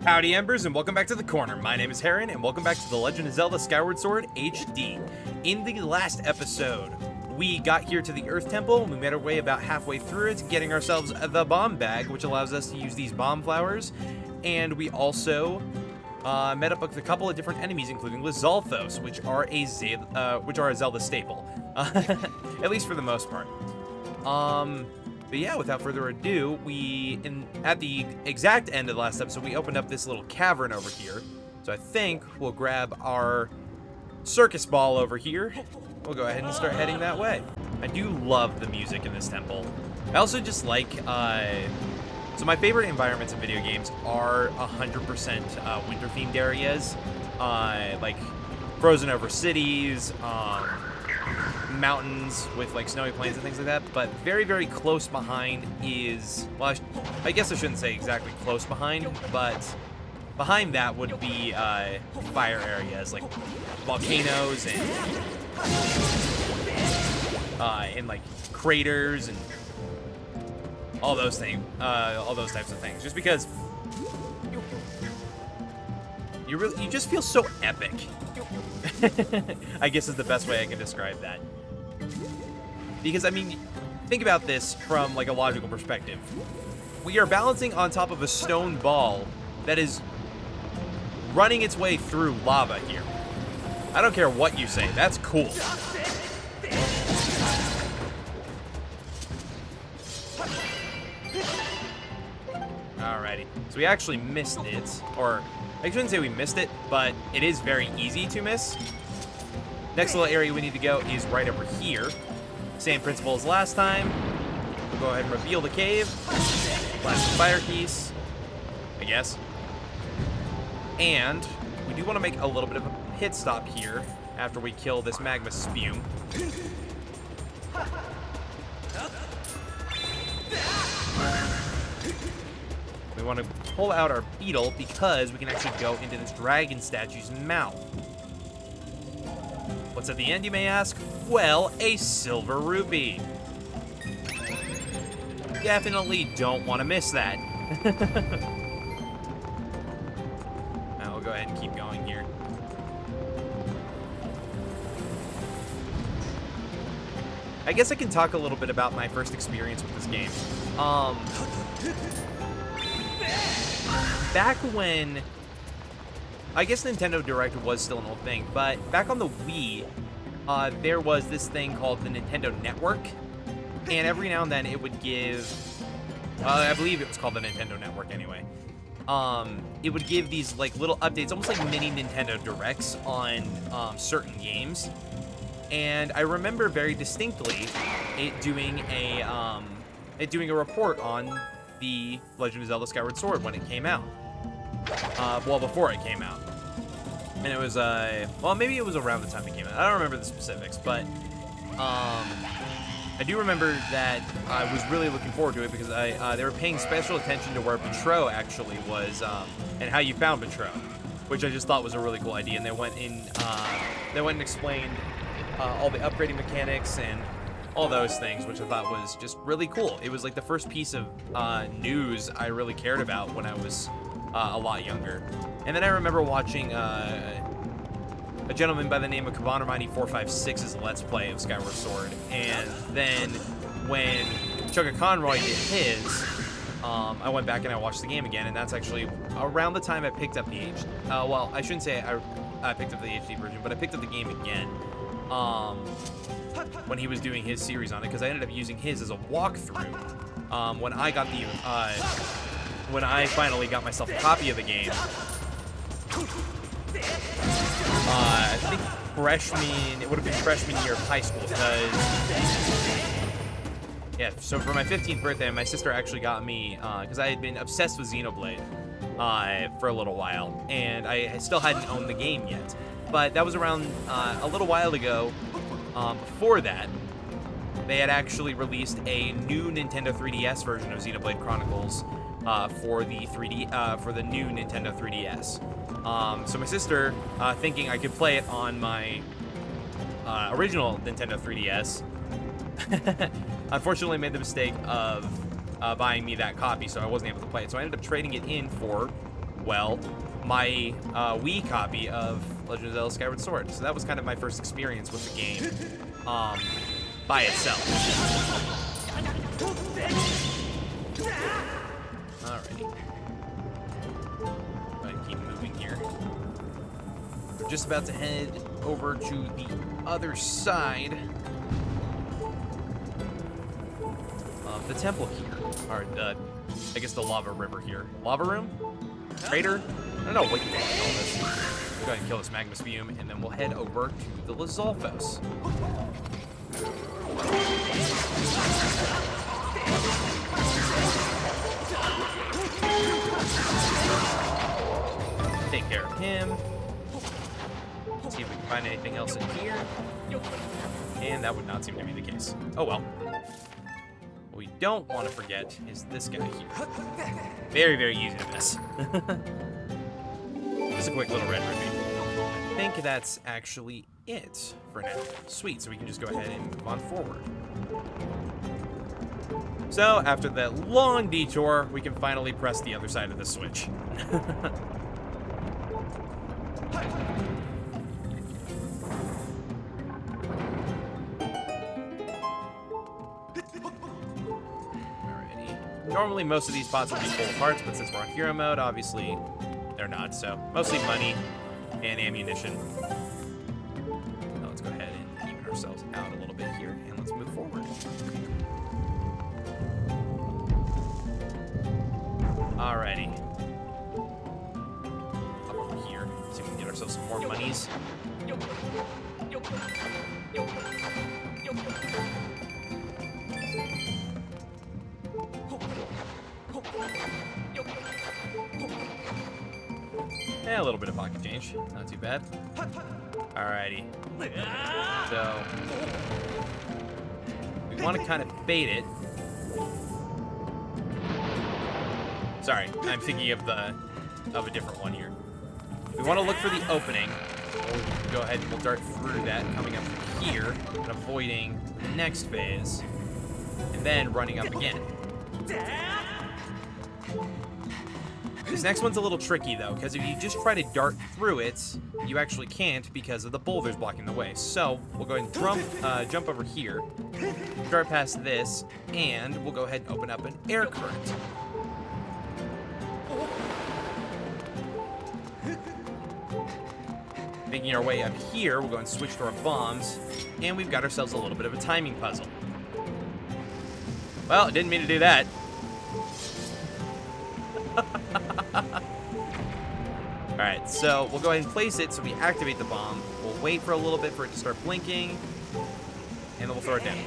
Howdy Embers, and welcome back to the corner. My name is Heron, and welcome back to The Legend of Zelda Skyward Sword HD. In the last episode, we got here to the Earth Temple, and we made our way about halfway through it, getting ourselves the bomb bag, which allows us to use these bomb flowers. And we also met up with a couple of different enemies, including Lizalthos, which are a Zelda staple, at least for the most part. But yeah, without further ado, at the exact end of the last episode, we opened up this little cavern over here. So I think we'll grab our circus ball over here. We'll go ahead and start heading that way. I do love the music in this temple. I also just like, so my favorite environments in video games are 100% winter-themed areas. Like frozen over cities, mountains with like snowy plains and things like that, but very, very close behind is, well, I guess I shouldn't say exactly close behind, but behind that would be fire areas like volcanoes and like craters and all those things, all those types of things. Just because you just feel so epic. I guess is the best way I can describe that. Because, I mean, think about this from, like, a logical perspective. We are balancing on top of a stone ball that is running its way through lava here. I don't care what you say. That's cool. Alrighty. So we actually missed it. Or, I shouldn't say we missed it, but it is very easy to miss. Next little area we need to go is right over here. Same principle as last time. We'll go ahead and reveal the cave. Blast the fire piece, I guess. And we do want to make a little bit of a pit stop here after we kill this magma spume. We want to pull out our beetle because we can actually go into this dragon statue's mouth. What's at the end, you may ask? Well, a silver rupee. Definitely don't want to miss that. Now we'll go ahead and keep going here. I guess I can talk a little bit about my first experience with this game. Back when, I guess Nintendo Direct was still an old thing, but back on the Wii, there was this thing called the Nintendo Network, and every now and then it would give, I believe it was called the Nintendo Network anyway, it would give these like little updates, almost like mini Nintendo Directs on certain games, and I remember very distinctly it doing a report on the Legend of Zelda Skyward Sword when it came out. Well, before it came out. And it was, well, maybe it was around the time it came out. I don't remember the specifics, but, I do remember that I was really looking forward to it because they were paying special attention to where Petro actually was, and how you found Petro, which I just thought was a really cool idea. And they went and explained, all the upgrading mechanics and all those things, which I thought was just really cool. It was like the first piece of, news I really cared about when I was a lot younger. And then I remember watching a gentleman by the name of Kabannermighty456's Let's Play of Skyward Sword. And then when Chugga Conroy did his, I went back and I watched the game again, and that's actually around the time I picked up the HD. Well, I shouldn't say I picked up the HD version, but I picked up the game again when he was doing his series on it, because I ended up using his as a walkthrough when I got the when I finally got myself a copy of the game. I think it would have been freshman year of high school, because, yeah, so for my 15th birthday, my sister actually got me, because I had been obsessed with Xenoblade for a little while, and I still hadn't owned the game yet. But that was around a little while ago. Before that, they had actually released a new Nintendo 3DS version of Xenoblade Chronicles for the new Nintendo 3DS. So my sister, thinking I could play it on my original Nintendo 3DS, unfortunately made the mistake of buying me that copy, so I wasn't able to play it. So I ended up trading it in for well, my Wii copy of Legend of Zelda Skyward Sword. So that was kind of my first experience with the game by itself. Alrighty. Go ahead and keep moving here. We're just about to head over to the other side of the temple here. Or, I guess the lava river here. Lava room? Crater? I don't know what you want to call this. We'll go ahead and kill this magma spume, and then we'll head over to the Lizalfos. Take care of him. See if we can find anything else in here. And that would not seem to be the case. Oh well. What we don't want to forget is this guy here. Very, very easy to miss. Just a quick little red ruby. I think that's actually it for now. Sweet, so we can just go ahead and move on forward. So, after that long detour, we can finally press the other side of the switch. Normally, most of these spots would be full of hearts, but since we're on hero mode, obviously, they're not. So, mostly money and ammunition. Now, let's go ahead and even ourselves out a little bit here, and let's move forward. Alrighty. Up over here, see if we can get ourselves some more monies. Yeah, a little bit of pocket change. Not too bad. Alrighty. So, we want to kind of bait it. Sorry, I'm thinking of a different one here. We want to look for the opening. We'll go ahead and we'll dart through that, coming up here and avoiding the next phase, and then running up again. This next one's a little tricky, though, because if you just try to dart through it, you actually can't because of the boulders blocking the way. So, we'll go ahead and jump over here, dart past this, and we'll go ahead and open up an air current. Making our way up here, we'll go and switch to our bombs, and we've got ourselves a little bit of a timing puzzle. Well, didn't mean to do that. Alright, so we'll go ahead and place it so we activate the bomb. We'll wait for a little bit for it to start blinking, and then we'll throw it down.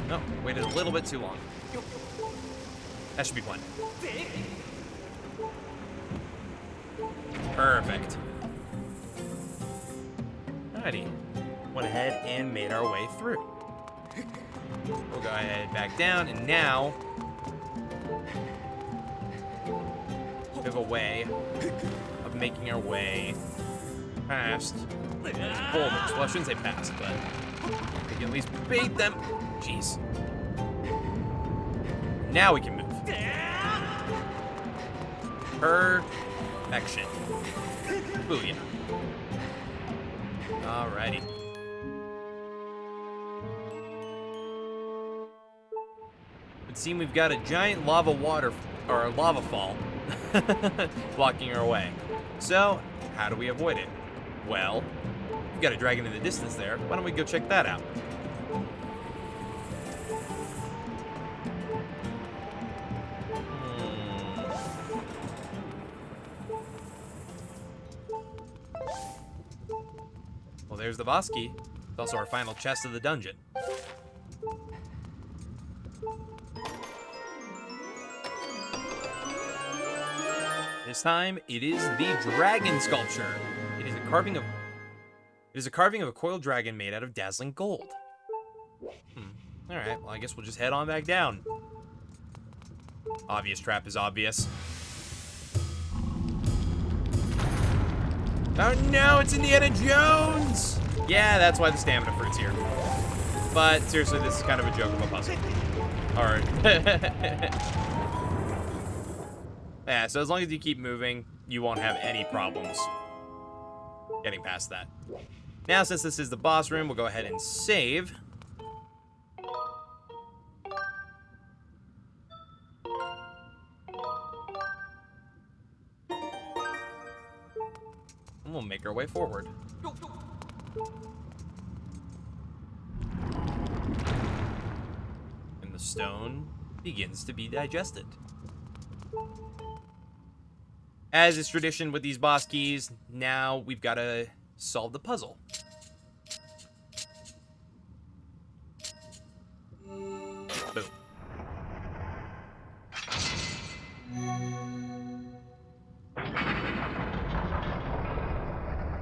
No, waited a little bit too long. That should be fun. Perfect. Alrighty. Went ahead and made our way through. We'll go ahead back down, and now we have a way of making our way past boulders. Well, I shouldn't say past, but we can at least bait them. Jeez. Now we can move. Perfection. Booyah. Alrighty. It seems we've got a giant lava fall blocking our way. So, how do we avoid it? Well, we've got a dragon in the distance there. Why don't we go check that out? Well, there's the boss key. It's also our final chest of the dungeon. This time, it is the dragon sculpture. It is a carving of a coiled dragon made out of dazzling gold. All right. Well, I guess we'll just head on back down. Obvious trap is obvious. Oh no! It's Indiana Jones. Yeah, that's why the stamina fruit's here. But seriously, this is kind of a joke of a puzzle. All right. Yeah, so as long as you keep moving, you won't have any problems getting past that. Now, since this is the boss room, we'll go ahead and save. And we'll make our way forward. And the stone begins to be digested. As is tradition with these boss keys, now we've got to solve the puzzle. Boom.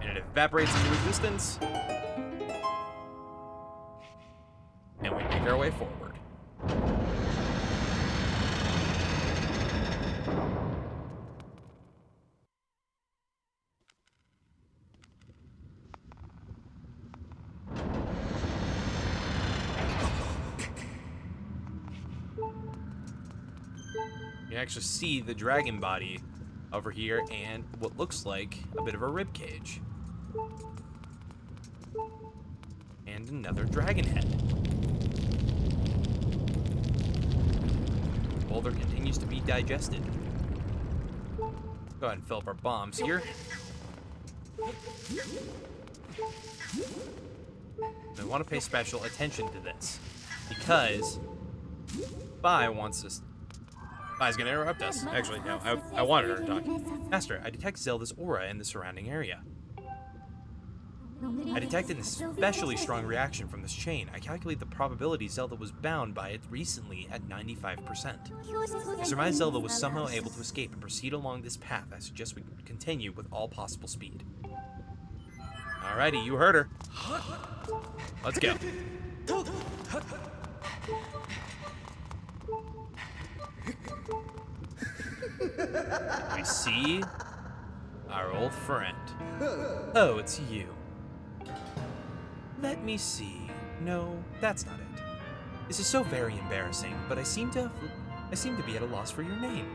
And it evaporates into existence. And we make our way forward. You actually see the dragon body over here and what looks like a bit of a rib cage. And another dragon head. Boulder continues to be digested. Go ahead and fill up our bombs here. I want to pay special attention to this because Bai wants us. Bai's gonna interrupt us. Actually, no, I wanted her to talk. Master, I detect Zelda's aura in the surrounding area. I detected an especially strong reaction from this chain. I calculate the probability Zelda was bound by it recently at 95%. I surmise Zelda was somehow able to escape and proceed along this path. I suggest we continue with all possible speed. Alrighty, you heard her. Let's go. We see our old friend. Oh, it's you. Let me see. No, that's not it. This is so very embarrassing, but I seem to be at a loss for your name.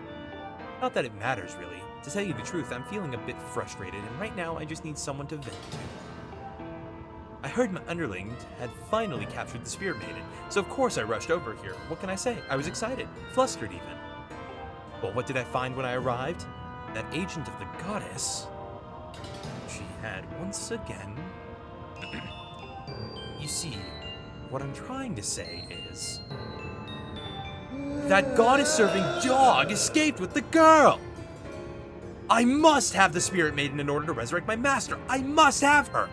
Not that it matters, really. To tell you the truth, I'm feeling a bit frustrated, and right now I just need someone to vent to. I heard my underling had finally captured the Spirit Maiden, so of course I rushed over here. What can I say? I was excited, flustered even. Well, what did I find when I arrived? That agent of the goddess. She had once again. You see, what I'm trying to say is. That goddess-serving dog escaped with the girl! I must have the Spirit Maiden in order to resurrect my master! I must have her!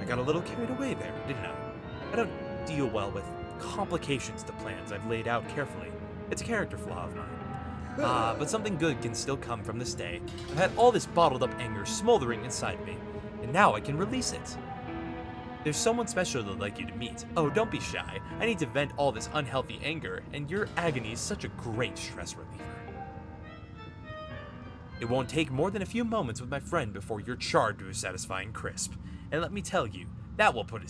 I got a little carried away there, didn't I? I don't deal well with complications to plans I've laid out carefully. It's a character flaw of mine. But something good can still come from this day. I've had all this bottled up anger smoldering inside me, and now I can release it. There's someone special that'd like you to meet. Oh, don't be shy. I need to vent all this unhealthy anger, and your agony is such a great stress reliever. It won't take more than a few moments with my friend before you're charred to a satisfying crisp. And let me tell you, that will put a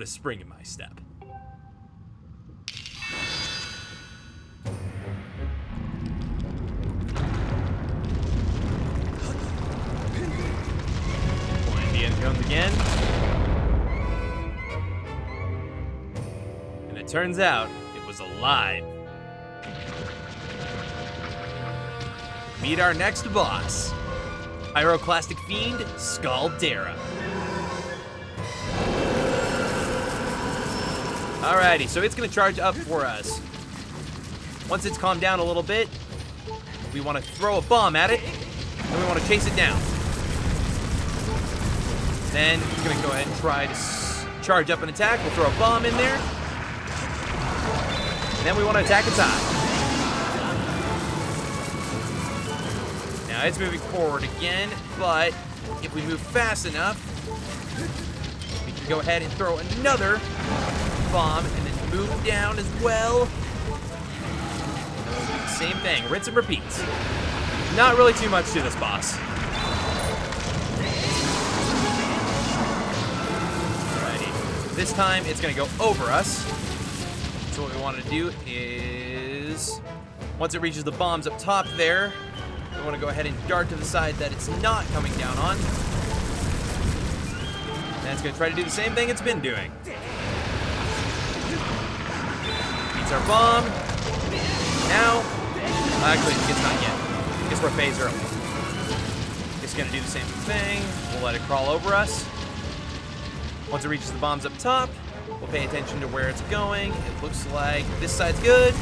spring in my step. Indiana Jones again. And it turns out it was alive. Meet our next boss. Pyroclastic Fiend, Skaldera. Alrighty, so it's gonna charge up for us. Once it's calmed down a little bit, we want to throw a bomb at it, and we want to chase it down. Then we're gonna go ahead and try to charge up an attack. We'll throw a bomb in there. And then we want to attack its eye. Now it's moving forward again, but if we move fast enough, we can go ahead and throw another bomb and then move down as well. Same thing, rinse and repeat. Not really too much to this boss. Alrighty, this time it's gonna go over us. So what we want to do is reaches. Once it reaches the bombs up top there, I want to go ahead and dart to the side that it's not coming down on. And it's going to try to do the same thing it's been doing. Beats our bomb. Now, actually, it's not yet. I guess we're phase early. It's going to do the same thing. We'll let it crawl over us. Once it reaches the bombs up top, we'll pay attention to where it's going. It looks like this side's good.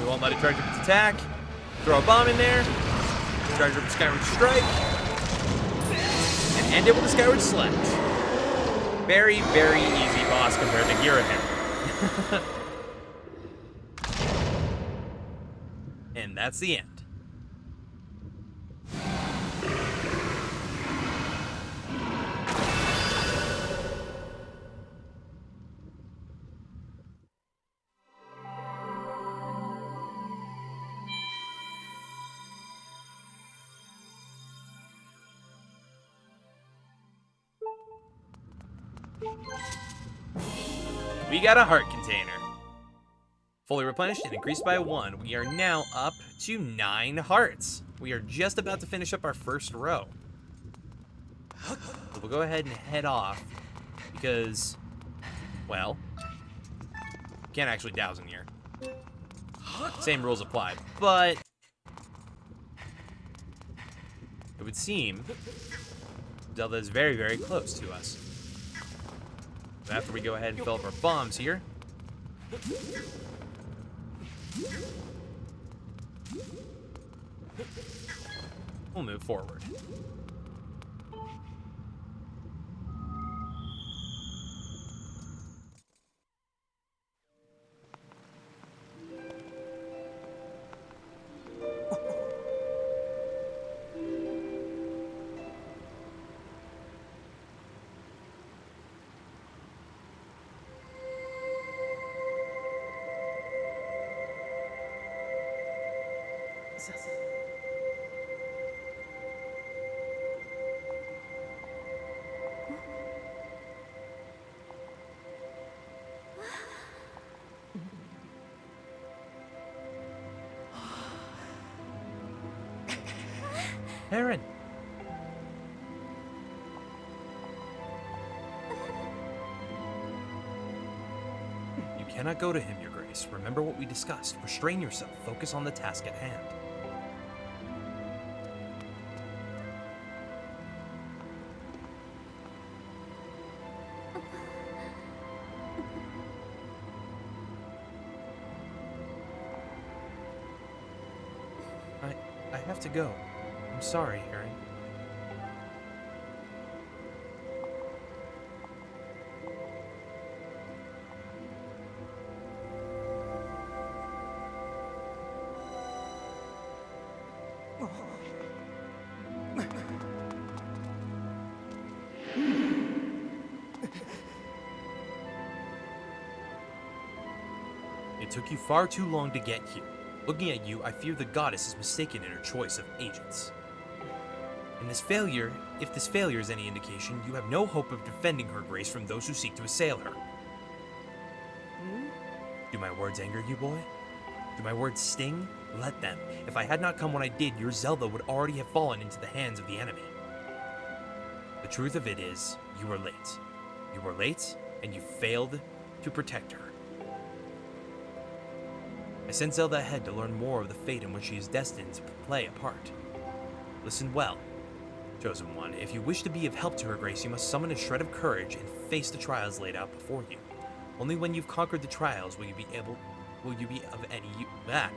We won't let it charge up its attack. Throw a bomb in there. Charge up a Skyward Strike. And end it with a Skyward Sledge. Very, very easy boss compared to Girahim. And that's the end. We got a heart container. Fully replenished and increased by 1. We are now up to 9 hearts. We are just about to finish up our first row. So we'll go ahead and head off because, well, can't actually douse in here. Same rules apply, but it would seem Zelda is very, very close to us. After we go ahead and fill up our bombs here. We'll move forward. Aaron. You cannot go to him, Your Grace. Remember what we discussed. Restrain yourself. Focus on the task at hand. I have to go. I'm sorry, Aaron. It took you far too long to get here. Looking at you, I fear the goddess is mistaken in her choice of agents. And if this failure is any indication, you have no hope of defending her grace from those who seek to assail her. Do my words anger you, boy? Do my words sting? Let them. If I had not come when I did, your Zelda would already have fallen into the hands of the enemy. The truth of it is, you were late. You were late, and you failed to protect her. I sent Zelda ahead to learn more of the fate in which she is destined to play a part. Listen well, Chosen One. If you wish to be of help to her grace, you must summon a shred of courage and face the trials laid out before you. Only when you've conquered the trials will you be of any use.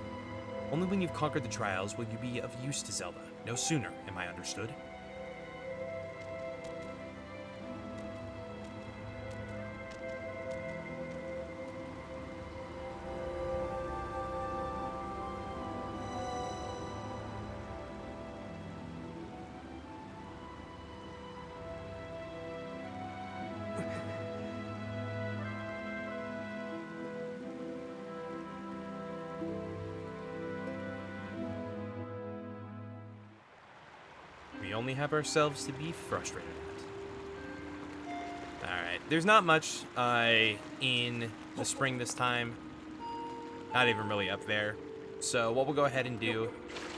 Only when you've conquered the trials will you be of use to Zelda. No sooner, am I understood? We only have ourselves to be frustrated at. Alright, there's not much in the spring this time. Not even really up there. So what we'll go ahead and do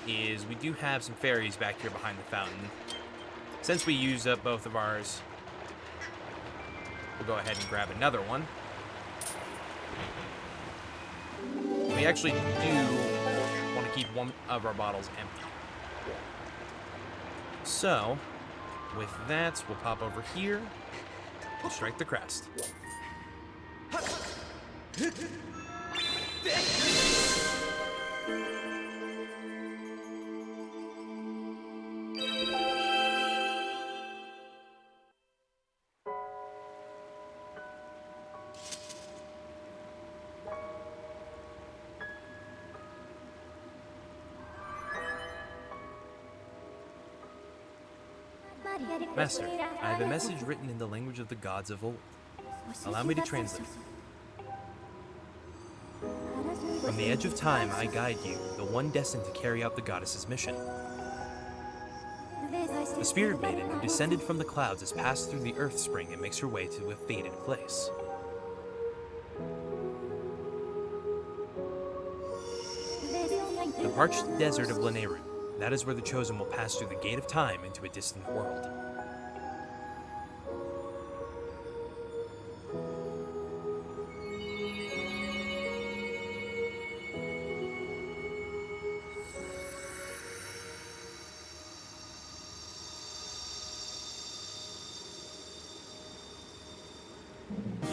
is we do have some fairies back here behind the fountain. Since we used up both of ours, we'll go ahead and grab another one. We actually do want to keep one of our bottles empty. So, with that, we'll pop over here and strike the crest. Master, I have a message written in the language of the gods of old. Allow me to translate. From the edge of time, I guide you, the one destined to carry out the goddess's mission. The spirit maiden who descended from the clouds has passed through the earth spring and makes her way to a fated place. The parched desert of Lanayru. That is where the Chosen will pass through the gate of time into a distant world.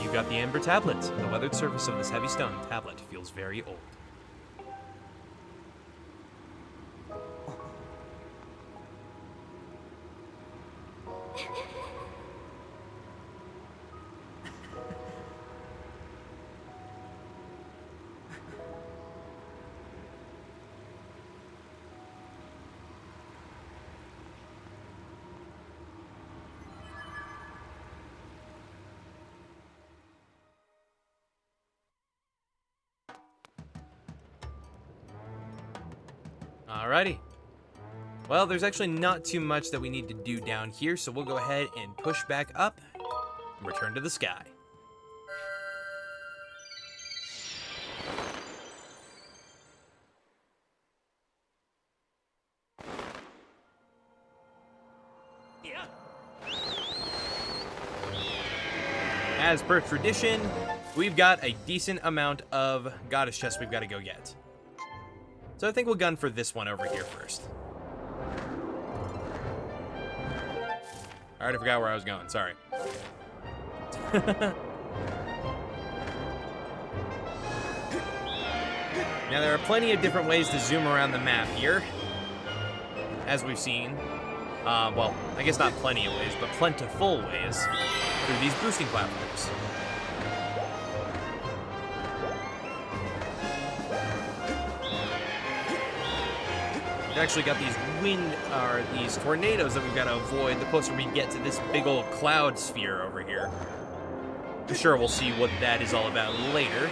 You got the Amber Tablet. The weathered surface of this heavy stone tablet feels very old. Alrighty. Well, there's actually not too much that we need to do down here, so we'll go ahead and push back up and return to the sky. As per tradition, we've got a decent amount of goddess chests we've got to go get. So I think we'll gun for this one over here first. I already forgot where I was going, sorry. Now there are plenty of different ways to zoom around the map here, as we've seen. Well, I guess not plenty of ways, but plentiful ways through these boosting platforms. We've actually got these tornadoes that we've got to avoid the closer we get to this big old cloud sphere over here. I'm sure we'll see what that is all about later.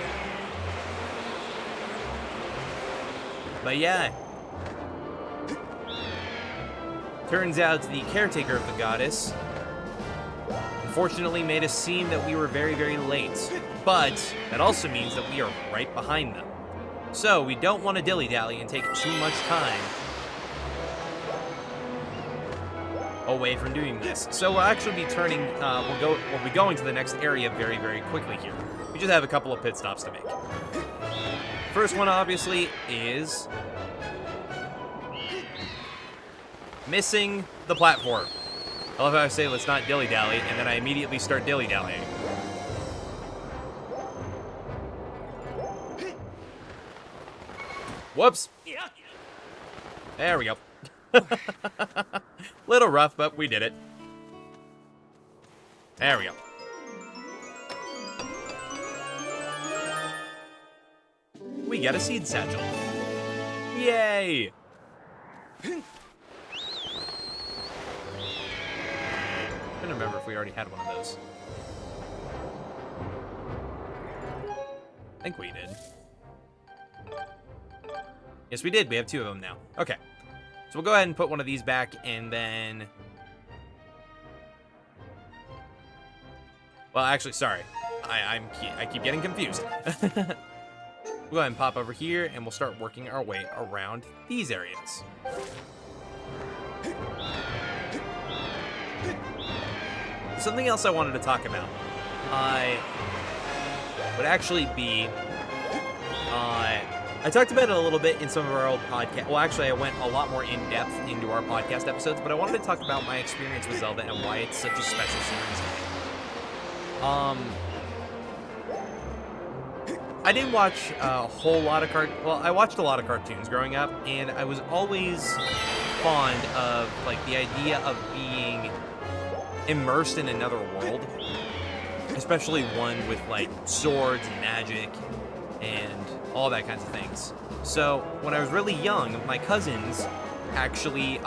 But yeah. Turns out the caretaker of the goddess unfortunately made us seem that we were very, very late. But that also means that we are right behind them. So we don't want to dilly-dally and take too much time away from doing this. So we'll actually be turning, we'll be going to the next area very, very quickly here. We just have a couple of pit stops to make. First one, obviously, is missing the platform. I love how I say let's not dilly-dally, and then I immediately start dilly-dallying. Whoops. There we go. Little rough, but we did it. There we go. We got a seed satchel. Yay! I don't remember if we already had one of those. I think we did. Yes, we did. We have two of them now. Okay. So we'll go ahead and put one of these back, and then... Well, actually, sorry. I keep getting confused. We'll go ahead and pop over here, and we'll start working our way around these areas. Something else I wanted to talk about would actually be, I talked about it a little bit in some of our old podcasts. Well, actually, I went a lot more in-depth into our podcast episodes, but I wanted to talk about my experience with Zelda and why it's such a special series to me. I didn't watch a whole lot of I watched a lot of cartoons growing up, and I was always fond of, like, the idea of being immersed in another world, especially one with, like, swords and magic and all that kinds of things. So when I was really young, my cousins actually,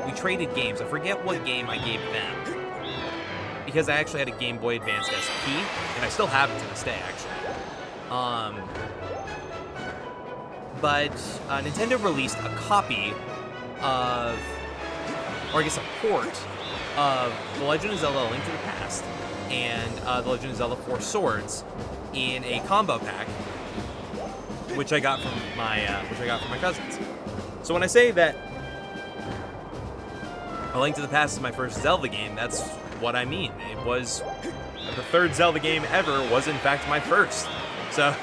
we traded games. I forget what game I gave them, because I actually had a Game Boy Advance SP, and I still have it to this day, actually. But Nintendo released a copy of, or I guess a port of The Legend of Zelda: A Link to the Past and The Legend of Zelda: Four Swords in a combo pack, which I got from my cousins. So when I say that A Link to the Past is my first Zelda game, that's what I mean. It was the third Zelda game ever, was in fact my first. So,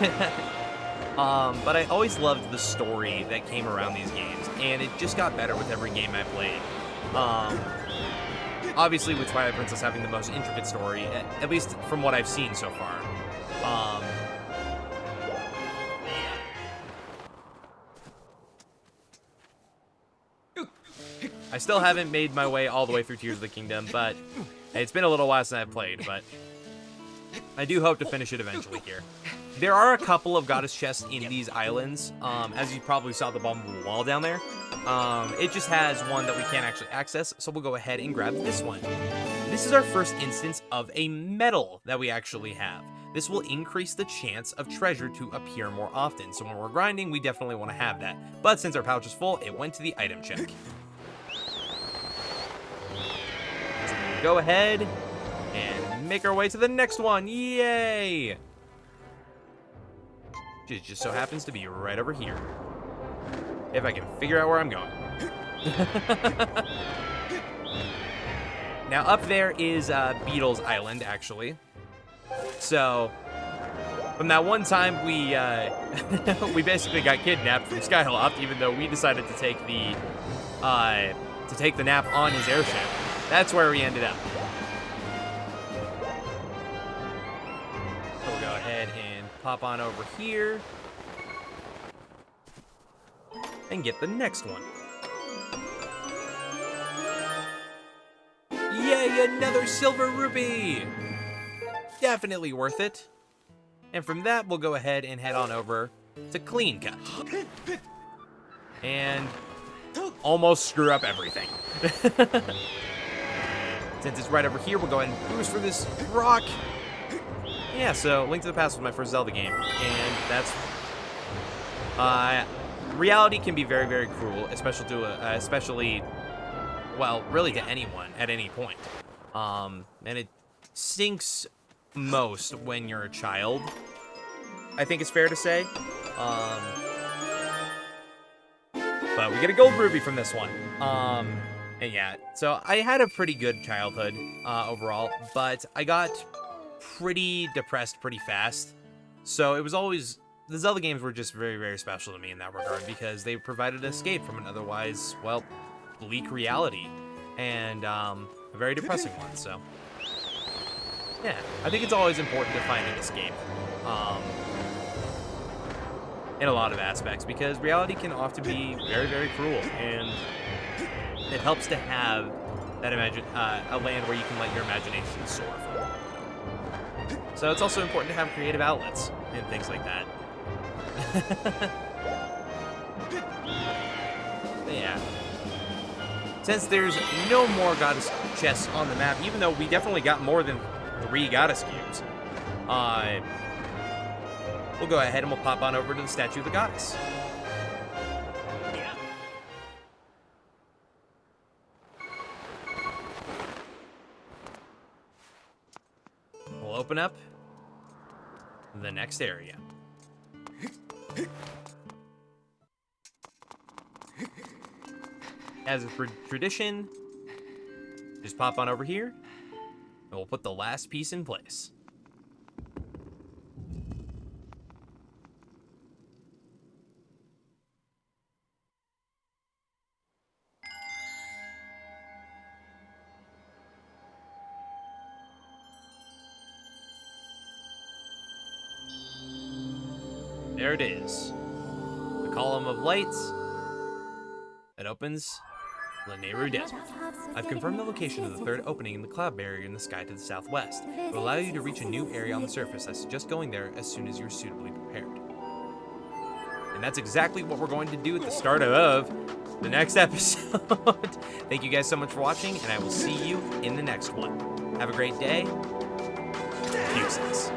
but I always loved the story that came around these games, and it just got better with every game I played. Obviously, with Twilight Princess having the most intricate story, at least from what I've seen so far. I still haven't made my way all the way through Tears of the Kingdom, but it's been a little while since I've played, but I do hope to finish it eventually here. There are a couple of goddess chests in these islands, as you probably saw the bottom of the wall down there. It just has one that we can't actually access, so we'll go ahead and grab this one. This is our first instance of a medal that we actually have. This will increase the chance of treasure to appear more often, so when we're grinding, we definitely want to have that. But since our pouch is full, it went to the item check. So we'll go ahead and make our way to the next one. Yay! It just so happens to be right over here. If I can figure out where I'm going. Now, up there is Beetle's Island, actually. So, from that one time we we basically got kidnapped from Skyloft, even though we decided to take the nap on his airship. That's where we ended up. So we'll go ahead and pop on over here and get the next one. Yay, another silver rupee! Definitely worth it. And from that, we'll go ahead and head on over to Clean Cut. And almost screw up everything. Since it's right over here, we'll go ahead and boost for this rock. Yeah, so Link to the Past was my first Zelda game, and that's... reality can be very, very cruel, especially, well, really to anyone at any point. And it stinks most when you're a child, I think it's fair to say. But we get a gold ruby from this one. And yeah, so I had a pretty good childhood overall, but I got pretty depressed pretty fast. So it was always, the Zelda games were just very, very special to me in that regard, because they provided an escape from an otherwise, well, bleak reality, and a very depressing one. So yeah, I think it's always important to find an escape in a lot of aspects, because reality can often be very, very cruel, and it helps to have that a land where you can let your imagination soar for a while. So it's also important to have creative outlets and things like that. But yeah. Since there's no more goddess chests on the map, even though we definitely got more than 3 goddess cubes, we'll go ahead and we'll pop on over to the statue of the goddess. We'll open up the next area. As a tradition, just pop on over here, and we'll put the last piece in place. There it is. The column of lights that opens the Nehru Desert. I've confirmed the location of the third opening in the cloud barrier in the sky to the southwest. It will allow you to reach a new area on the surface. I suggest going there as soon as you're suitably prepared. And that's exactly what we're going to do at the start of the next episode. Thank you guys so much for watching, and I will see you in the next one. Have a great day. Deuces.